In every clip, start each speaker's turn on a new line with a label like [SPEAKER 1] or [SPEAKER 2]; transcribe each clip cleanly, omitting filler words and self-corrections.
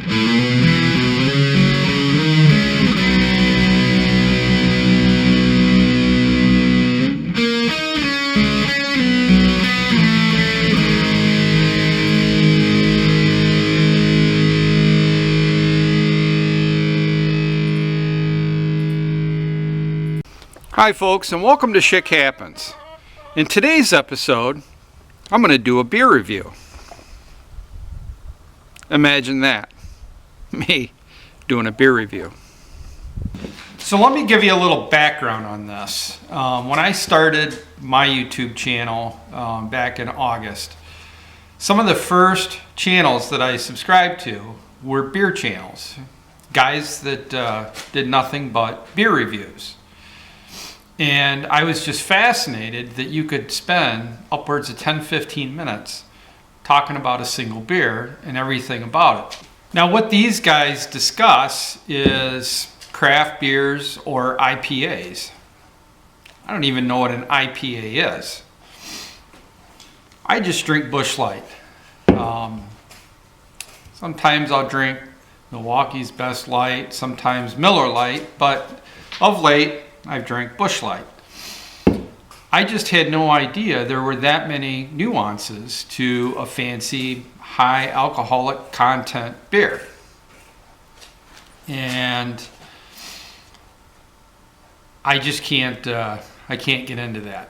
[SPEAKER 1] Hi folks, and welcome to Shit Happens. In today's episode, I'm going to do a beer review. Imagine that. Me doing a beer review. So let me give you a little background on this. When I started my YouTube channel back in August, some of the first channels that I subscribed to were beer channels. Guys that did nothing but beer reviews. And I was just fascinated that you could spend upwards of 10-15 minutes talking about a single beer and everything about it. Now what these guys discuss is craft beers or IPAs. I don't even know what an IPA is. I just drink Busch Light. Sometimes I'll drink Milwaukee's Best Light, sometimes Miller Lite, but of late I've drank Busch Light. I just had no idea there were that many nuances to a fancy high alcoholic content beer. And I just can't get into that.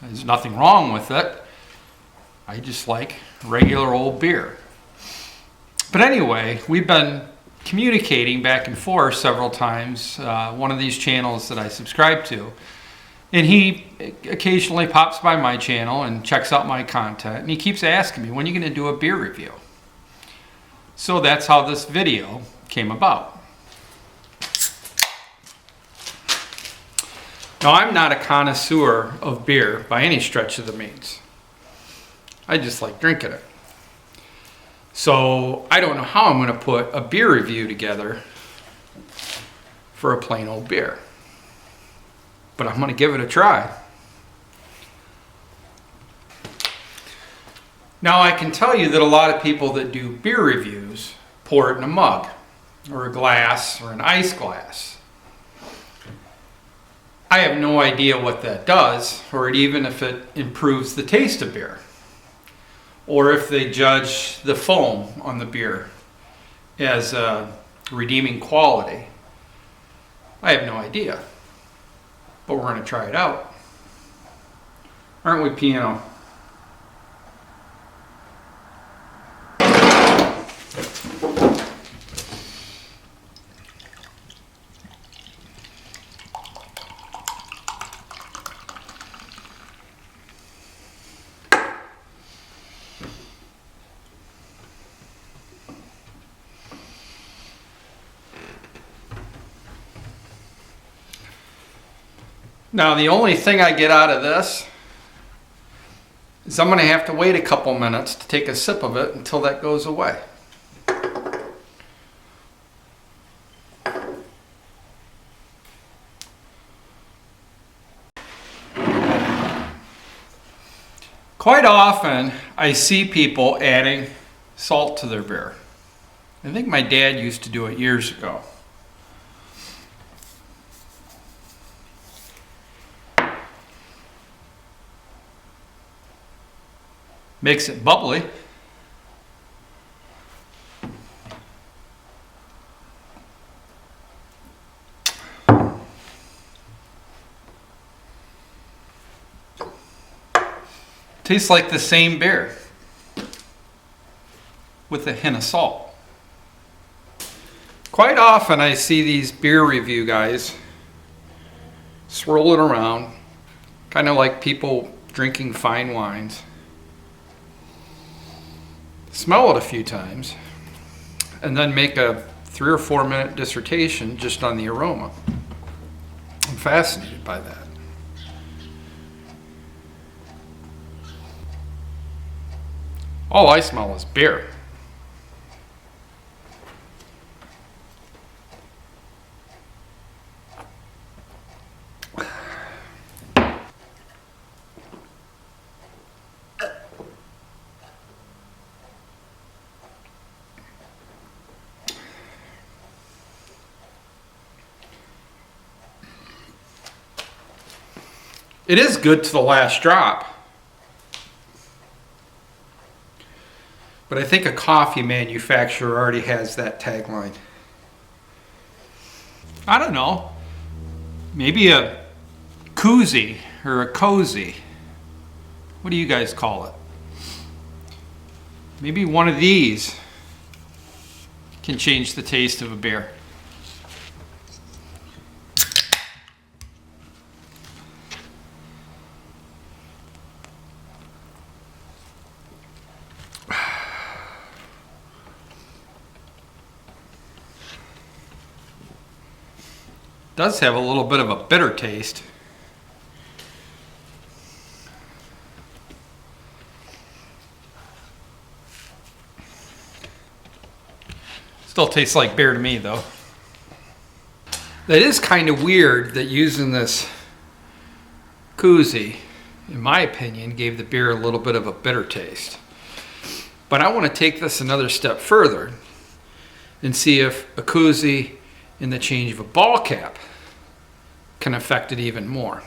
[SPEAKER 1] There's nothing wrong with it. I just like regular old beer. But anyway, we've been communicating back and forth several times, one of these channels that I subscribe to, and he occasionally pops by my channel and checks out my content, and he keeps asking me, when are you going to do a beer review? So that's how this video came about. Now I'm not a connoisseur of beer by any stretch of the means. I just like drinking it. So I don't know how I'm going to put a beer review together for a plain old beer. But I'm going to give it a try. Now I can tell you that a lot of people that do beer reviews pour it in a mug or a glass or an ice glass. I have no idea what that does, or even if it improves the taste of beer, or if they judge the foam on the beer as a redeeming quality. I have no idea, but we're going to try it out. Aren't we, Piano? Now the only thing I get out of this is I'm going to have to wait a couple minutes to take a sip of it until that goes away. Quite often I see people adding salt to their beer. I think my dad used to do it years ago. Makes it bubbly. Tastes like the same beer with a hint of salt. Quite often I see these beer review guys swirl it around, kind of like people drinking fine wines. Smell it a few times, and then make a 3 or 4 minute dissertation just on the aroma. I'm fascinated by that. All I smell is beer. It is good to the last drop. But I think a coffee manufacturer already has that tagline. I don't know. Maybe a Koozie or a Koozie. What do you guys call it? Maybe one of these can change the taste of a beer. Does have a little bit of a bitter taste. Still tastes like beer to me though. That is kind of weird that using this Koozie, in my opinion, gave the beer a little bit of a bitter taste. But I want to take this another step further and see if a Koozie in the change of a ball cap can affect it even more.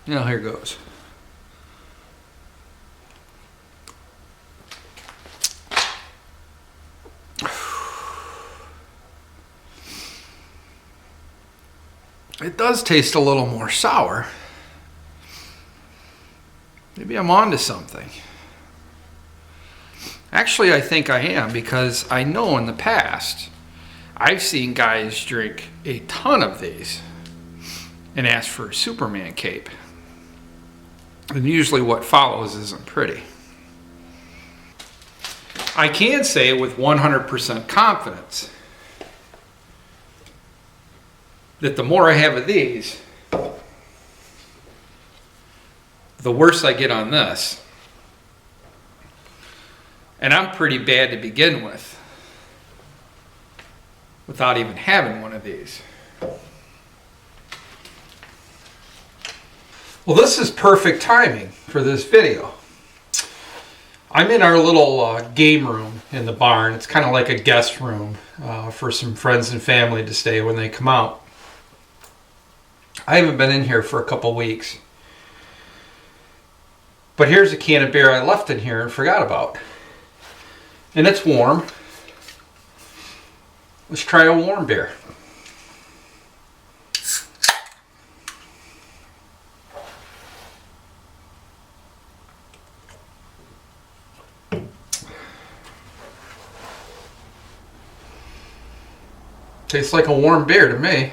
[SPEAKER 1] Now here goes. It does taste a little more sour. Maybe I'm onto something. Actually, I think I am, because I know in the past I've seen guys drink a ton of these and ask for a Superman cape. And usually what follows isn't pretty. I can say with 100% confidence that the more I have of these, the worse I get on this. And I'm pretty bad to begin with, without even having one of these. Well, this is perfect timing for this video. I'm in our little game room in the barn. It's kind of like a guest room for some friends and family to stay when they come out. I haven't been in here for a couple weeks. But here's a can of beer I left in here and forgot about. And it's warm. Let's try a warm beer. Tastes like a warm beer to me.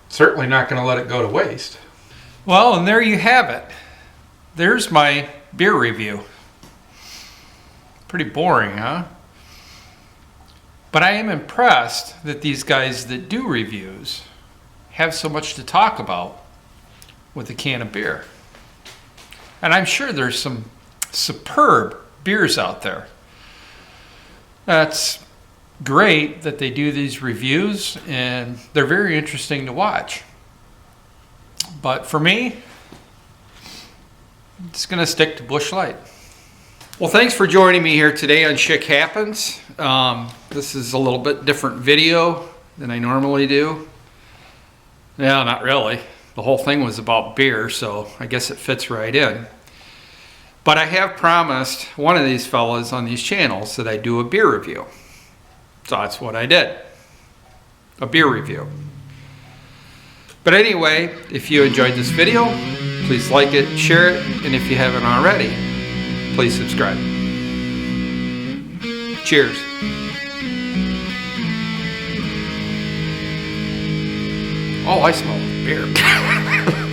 [SPEAKER 1] Certainly not going to let it go to waste. Well, and there you have it. There's my beer review. Pretty boring, huh? But I am impressed that these guys that do reviews have so much to talk about with a can of beer. And I'm sure there's some superb beers out there. That's great that they do these reviews, and they're very interesting to watch. But for me, it's going to stick to Busch Light. Well, thanks for joining me here today on Shit Happens. This is a little bit different video than I normally do. Yeah, not really. The whole thing was about beer, so I guess it fits right in. But I have promised one of these fellas on these channels that I do a beer review. So that's what I did. A beer review. But anyway, if you enjoyed this video, please like it, share it, and if you haven't already, please subscribe. Cheers. Oh, I smell beer.